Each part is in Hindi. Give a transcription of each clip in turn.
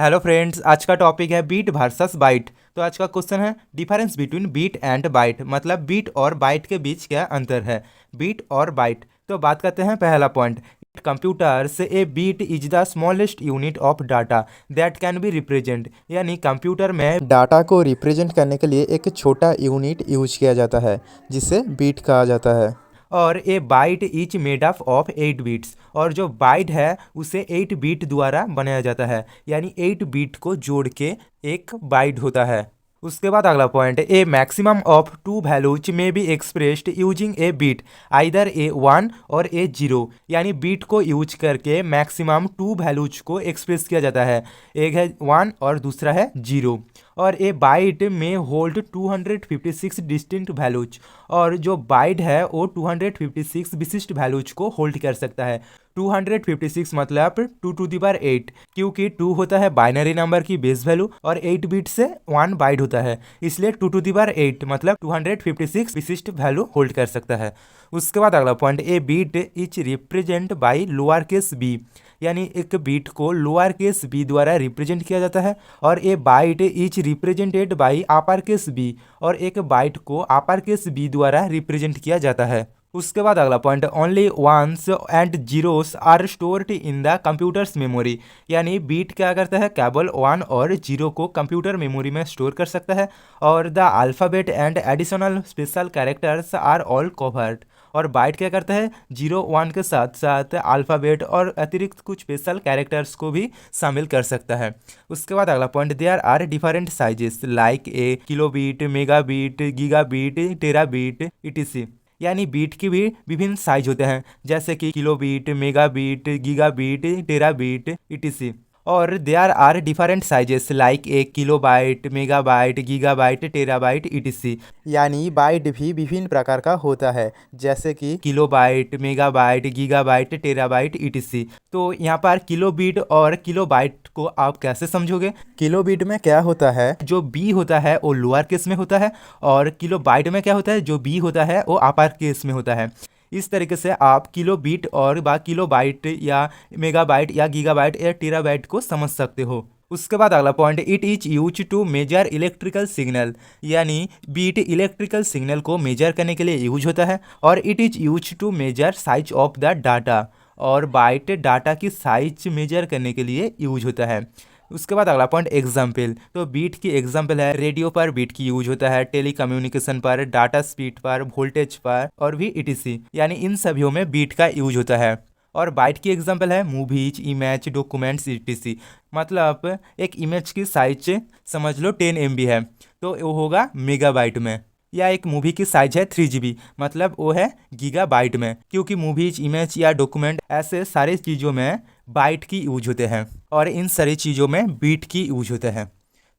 हेलो फ्रेंड्स, आज का टॉपिक है बीट वर्सेस बाइट। तो आज का क्वेश्चन है difference between bit and byte, मतलब बीट और बाइट के बीच क्या अंतर है। बीट और बाइट, तो बात करते हैं पहला पॉइंट। कंप्यूटर से a bit is the smallest unit of data that can be represent, यानी कंप्यूटर में डाटा को रिप्रेजेंट करने के लिए एक छोटा यूनिट यूज किया जाता है जिसे बीट कहा जाता है। और a byte is made up of 8 bits, और जो बाइट है उसे 8 बीट द्वारा बनाया जाता है, यानी 8 बीट को जोड़ के एक बाइट होता है। उसके बाद अगला point, a maximum of 2 values में be expressed using a bit either a 1 और ए 0, यानी बीट को यूज करके मैक्सिमम 2 वैल्यूज को एक्सप्रेस किया जाता है। एक है 1 और दूसरा है 0। और ए बाइट में होल्ड 256 डिस्टिंक्ट वैल्यूज, और जो बाइट है वो 256 विशिष्ट वैल्यूज को होल्ड कर सकता है। 256 मतलब 2 टू द पावर 8, क्योंकि 2 होता है बाइनरी नंबर की बेस वैल्यू और 8 बिट से 1 बाइट होता है, इसलिए 2 टू द पावर 8 मतलब 256 विशिष्ट वैल्यू होल्ड कर सकता है। उसके बाद अगला point, a bit is represent by lower case b, यानी एक बीट को लोअर केस बी द्वारा रिप्रेजेंट किया जाता है। और a byte is represented by upper case B, और एक बाइट को अपर केस बी द्वारा रिप्रेजेंट किया जाता है। उसके बाद अगला point, only ones and zeros are stored in the computer's memory, यानी बीट क्या करता है, केवल 1 और 0 को कंप्यूटर मेमोरी में स्टोर कर सकता है। और the alphabet and additional special characters are all covered, और बाइट क्या करता है, 0 1 के साथ साथ अल्फ़ाबेट और अतिरिक्त कुछ स्पेशल कैरेक्टर्स को भी शामिल कर सकता है। उसके बाद अगला point, there are different sizes like a kilobit, megabit, gigabit, terabit ETC, यानी बीट की भी विभिन्न साइज होते हैं, जैसे कि kilobit, megabit, gigabit, terabit ETC. और there are different sizes like a kilobyte, megabyte, gigabyte, terabyte ETC, यानी बाइट भी विभिन्न प्रकार का होता है, जैसे कि kilobyte, megabyte, gigabyte, terabyte ETC. तो यहाँ पर किलोबीट और किलोबाइट को आप कैसे समझोगे। किलोबीट में क्या होता है, जो बी होता है वो लोअर केस में होता है, और किलोबाइट में क्या होता है, जो बी होता है वो अपर केस में होता है। इस तरीके से आप किलो बीट और किलो बाइट या मेगाबाइट या गीगाबाइट या टेराबाइट को समझ सकते हो। उसके बाद अगला point, it is use to measure electrical signal, यानी बीट इलेक्ट्रिकल सिग्नल को मेजर करने के लिए यूज होता है। और it is use to measure size of the data, और बाइट डाटा की साइज मेजर करने के लिए यूज होता है। उसके बाद अगला पॉइंट, एग्जाम्पल, तो बीट की एग्जाम्पल है, रेडियो पर बीट की यूज होता है, टेली कम्युनिकेशन पर, डाटा स्पीड पर, वोल्टेज पर और भी ईटीसी, यानी इन सभी में बीट का यूज होता है। और बाइट की एग्जाम्पल है मूवीज, इमेज, डॉक्यूमेंट्स ईटीसी, मतलब एक इमेज की साइज समझ लो 10 MB है तो वो होगा मेगाबाइट में, या एक मूवी की साइज है 3 GB, मतलब वो है गीगाबाइट में, क्योंकि मूवीज, इमेज या डॉक्यूमेंट ऐसे सारे चीज़ों में बाइट की यूज होते हैं और इन सारी चीज़ों में बीट की यूज होते हैं।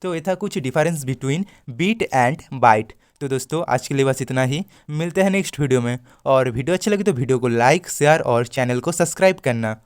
तो ये था कुछ difference between bit and byte. तो दोस्तों आज के लिए बस इतना ही, मिलते हैं नेक्स्ट वीडियो में। और वीडियो अच्छा लगे तो वीडियो को लाइक, शेयर और चैनल को सब्सक्राइब करना।